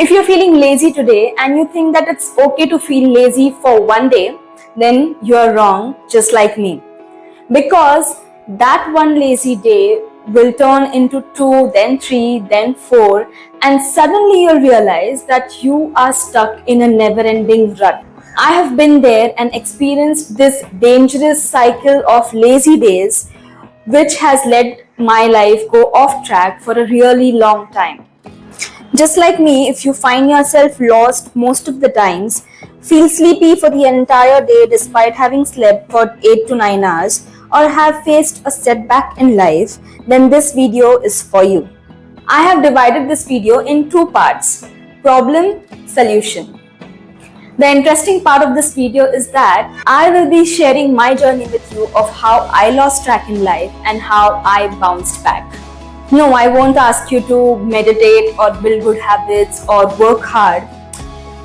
If you're feeling lazy today and you think that it's okay to feel lazy for one day, then you're wrong, just like me. Because that one lazy day will turn into 2, then 3, then 4, and suddenly you'll realize that you are stuck in a never-ending rut. I have been there and experienced this dangerous cycle of lazy days, which has let my life go off track for a really long time. Just like me, if you find yourself lost most of the times, feel sleepy for the entire day despite having slept for 8 to 9 hours, or have faced a setback in life, then this video is for you. I have divided this video in 2 parts: problem, solution. The interesting part of this video is that I will be sharing my journey with you of how I lost track in life and how I bounced back. No, I won't ask you to meditate or build good habits or work hard.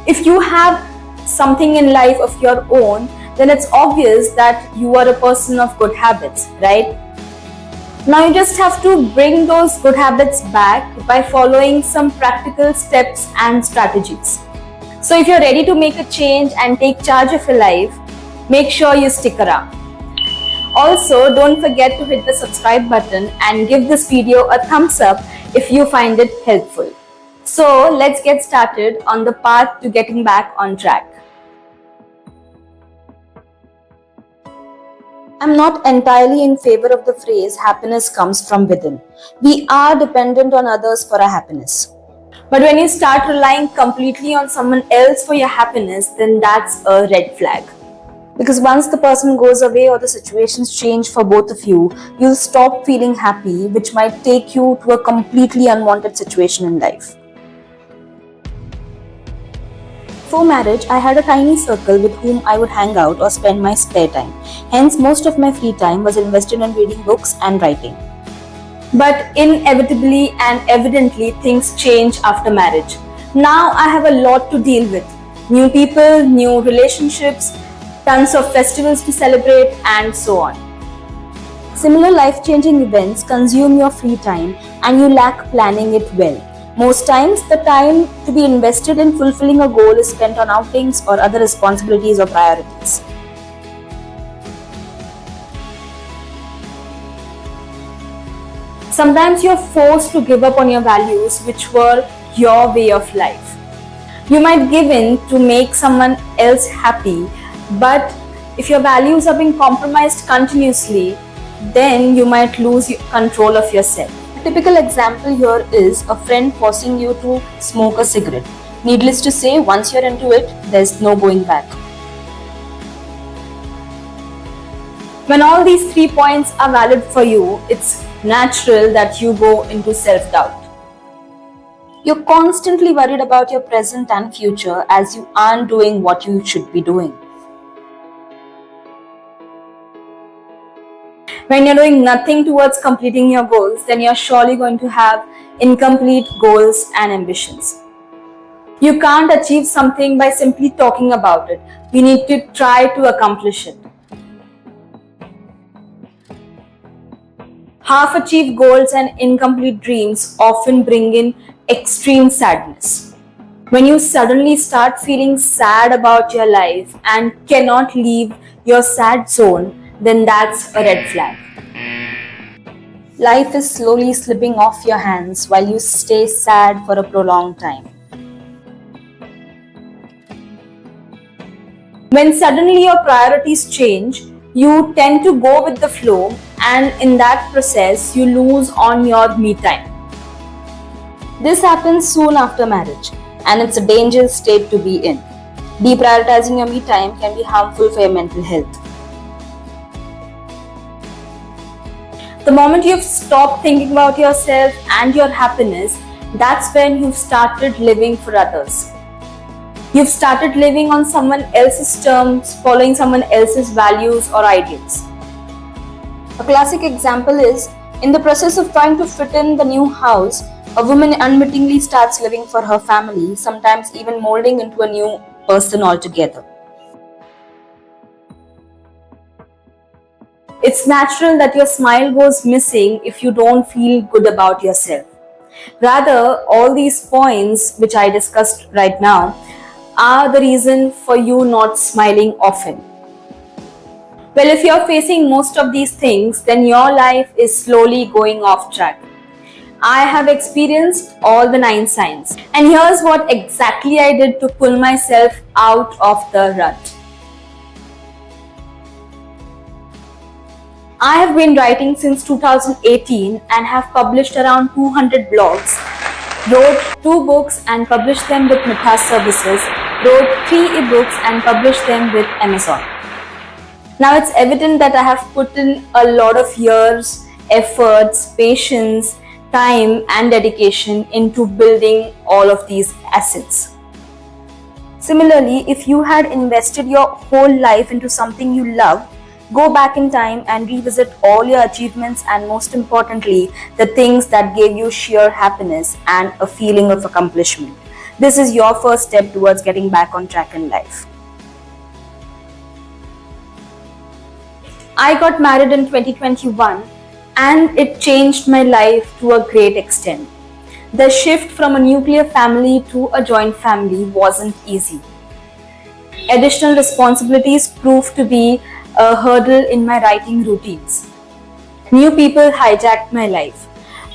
If you have something in life of your own, then it's obvious that you are a person of good habits, right? Now you just have to bring those good habits back by following some practical steps and strategies. So if you're ready to make a change and take charge of your life, make sure you stick around. Also, don't forget to hit the subscribe button and give this video a thumbs up if you find it helpful. So let's get started on the path to getting back on track. I'm not entirely in favor of the phrase happiness comes from within. We are dependent on others for our happiness. But when you start relying completely on someone else for your happiness, then that's a red flag. Because once the person goes away or the situations change for both of you, you'll stop feeling happy, which might take you to a completely unwanted situation in life. Before marriage, I had a tiny circle with whom I would hang out or spend my spare time. Hence, most of my free time was invested in reading books and writing. But inevitably and evidently, things change after marriage. Now I have a lot to deal with. New people, new relationships, tons of festivals to celebrate, and so on. Similar life-changing events consume your free time and you lack planning it well. Most times, the time to be invested in fulfilling a goal is spent on outings or other responsibilities or priorities. Sometimes you're forced to give up on your values, which were your way of life. You might give in to make someone else happy, but if your values are being compromised continuously, then you might lose control of yourself. A typical example here is a friend forcing you to smoke a cigarette. Needless to say, once you're into it, there's no going back. When all these 3 points are valid for you, it's natural that you go into self-doubt. You're constantly worried about your present and future as you aren't doing what you should be doing. When you're doing nothing towards completing your goals, then you're surely going to have incomplete goals and ambitions. You can't achieve something by simply talking about it. You need to try to accomplish it. Half-achieved goals and incomplete dreams often bring in extreme sadness. When you suddenly start feeling sad about your life and cannot leave your sad zone, then that's a red flag. Life is slowly slipping off your hands while you stay sad for a prolonged time. When suddenly your priorities change, you tend to go with the flow, and in that process, you lose on your me time. This happens soon after marriage, and it's a dangerous state to be in. Deprioritizing your me time can be harmful for your mental health. The moment you've stopped thinking about yourself and your happiness, that's when you've started living for others. You've started living on someone else's terms, following someone else's values or ideals. A classic example is, in the process of trying to fit in the new house, a woman unwittingly starts living for her family, sometimes even molding into a new person altogether. It's natural that your smile goes missing if you don't feel good about yourself. Rather, all these points which I discussed right now are the reason for you not smiling often. Well, if you're facing most of these things, then your life is slowly going off track. I have experienced all the 9 signs. And here's what exactly I did to pull myself out of the rut. I have been writing since 2018 and have published around 200 blogs, wrote 2 books and published them with Mithas Services, wrote 3 ebooks and published them with Amazon. Now it's evident that I have put in a lot of years, efforts, patience, time and dedication into building all of these assets. Similarly, if you had invested your whole life into something you love, go back in time and revisit all your achievements and most importantly, the things that gave you sheer happiness and a feeling of accomplishment. This is your first step towards getting back on track in life. I got married in 2021 and it changed my life to a great extent. The shift from a nuclear family to a joint family wasn't easy. Additional responsibilities proved to be a hurdle in my writing routines. New people hijacked my life.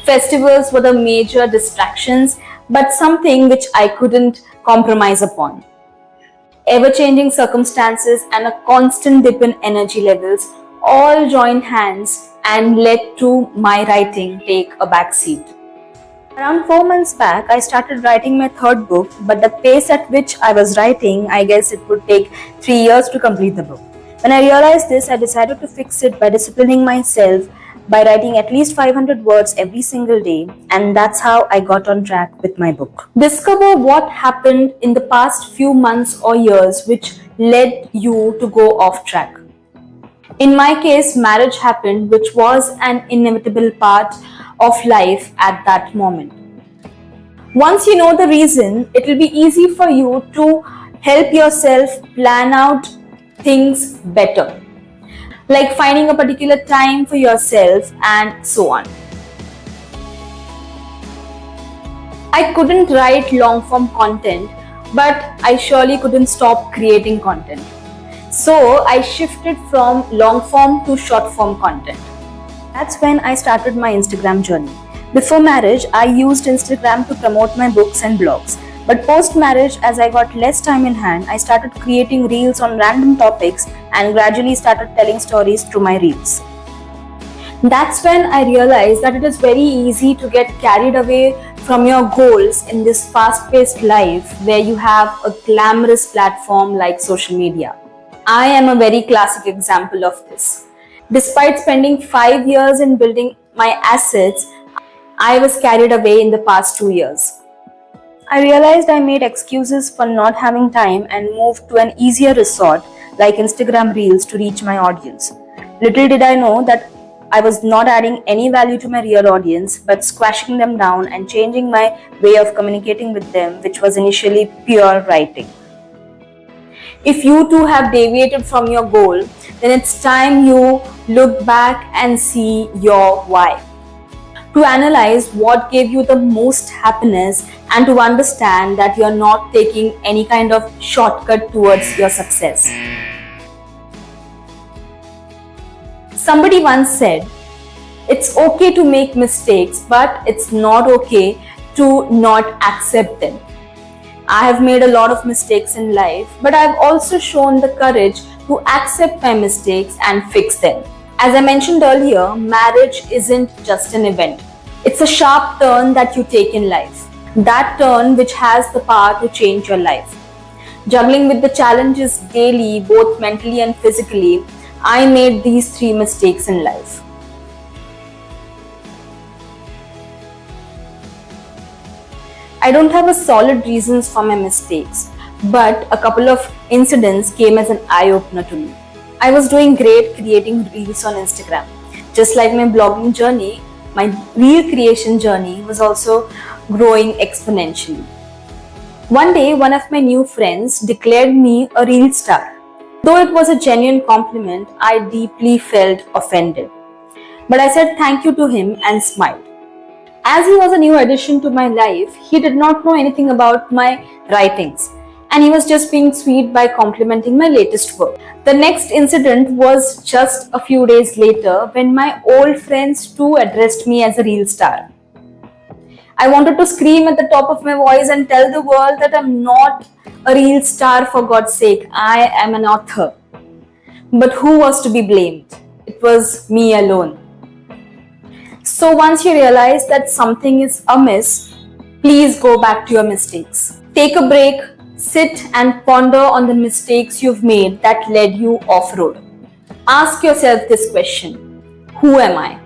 Festivals were the major distractions, but something which I couldn't compromise upon. Ever-changing circumstances and a constant dip in energy levels all joined hands and led to my writing take a backseat. Around 4 months back, I started writing my 3rd book, but the pace at which I was writing, I guess it would take 3 years to complete the book. When I realized this, I decided to fix it by disciplining myself by writing at least 500 words every single day, and that's how I got on track with my book. Discover what happened in the past few months or years which led you to go off track. In my case, marriage happened, which was an inevitable part of life at that moment. Once you know the reason, it will be easy for you to help yourself plan out things better, like finding a particular time for yourself and so on. I couldn't write long form content, but I surely couldn't stop creating content. So I shifted from long form to short form content. That's when I started my Instagram journey. Before marriage, I used Instagram to promote my books and blogs. But post-marriage, as I got less time in hand, I started creating reels on random topics and gradually started telling stories through my reels. That's when I realized that it is very easy to get carried away from your goals in this fast-paced life where you have a glamorous platform like social media. I am a very classic example of this. Despite spending 5 years in building my assets, I was carried away in the past 2 years. I realized I made excuses for not having time and moved to an easier resort like Instagram Reels to reach my audience. Little did I know that I was not adding any value to my real audience but squashing them down and changing my way of communicating with them, which was initially pure writing. If you too have deviated from your goal, then it's time you look back and see your why. To analyze what gave you the most happiness and to understand that you're not taking any kind of shortcut towards your success. Somebody once said, it's okay to make mistakes, but it's not okay to not accept them. I have made a lot of mistakes in life, but I've also shown the courage to accept my mistakes and fix them. As I mentioned earlier, marriage isn't just an event. It's a sharp turn that you take in life. That turn which has the power to change your life. Juggling with the challenges daily, both mentally and physically, I made these 3 mistakes in life. I don't have a solid reasons for my mistakes, but a couple of incidents came as an eye-opener to me. I was doing great creating reels on Instagram. Just like my blogging journey, my reel creation journey was also growing exponentially. One day, one of my new friends declared me a reel star. Though it was a genuine compliment, I deeply felt offended. But I said thank you to him and smiled. As he was a new addition to my life, he did not know anything about my writings, and he was just being sweet by complimenting my latest work. The next incident was just a few days later when my old friends too addressed me as a reel star. I wanted to scream at the top of my voice and tell the world that I'm not a reel star, for God's sake. I am an author. But who was to be blamed? It was me alone. So once you realize that something is amiss, please go back to your mistakes. Take a break, sit and ponder on the mistakes you've made that led you off-road. Ask yourself this question: who am I?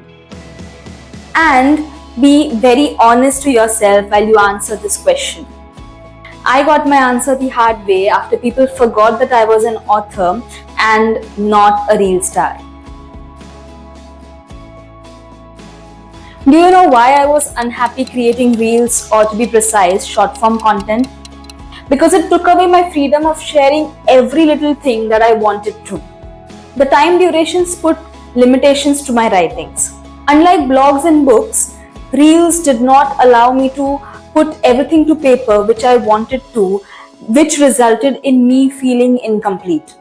And be very honest to yourself while you answer this question. I got my answer the hard way after people forgot that I was an author and not a reel star. Do you know why I was unhappy creating reels, or to be precise, short form content? Because it took away my freedom of sharing every little thing that I wanted to. The time durations put limitations to my writings. Unlike blogs and books, reels did not allow me to put everything to paper which I wanted to, which resulted in me feeling incomplete.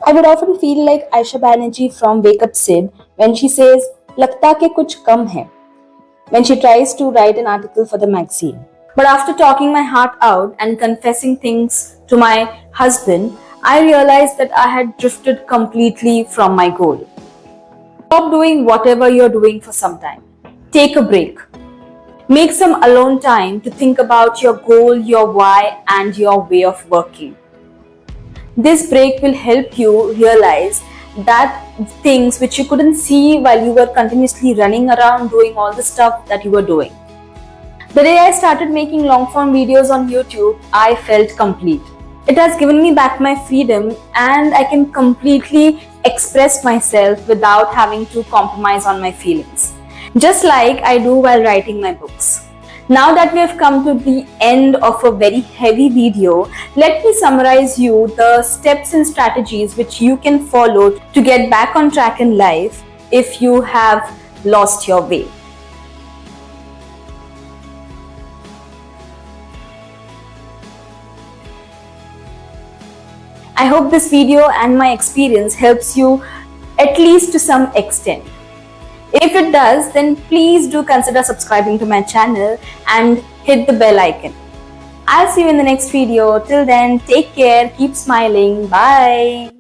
I would often feel like Aisha Banerjee from Wake Up Sid when she says, "Lagta ke kuch kam hai," when she tries to write an article for the magazine. But after talking my heart out and confessing things to my husband, I realized that I had drifted completely from my goal. Stop doing whatever you're doing for some time. Take a break. Make some alone time to think about your goal, your why, and your way of working. This break will help you realize that things which you couldn't see while you were continuously running around doing all the stuff that you were doing. The day I started making long form videos on YouTube, I felt complete. It has given me back my freedom, and I can completely express myself without having to compromise on my feelings, just like I do while writing my books. Now that we have come to the end of a very heavy video, let me summarize you the steps and strategies which you can follow to get back on track in life if you have lost your way. I hope this video and my experience helps you at least to some extent. If it does, then please do consider subscribing to my channel and hit the bell icon. I'll see you in the next video. Till then, take care, keep smiling, bye.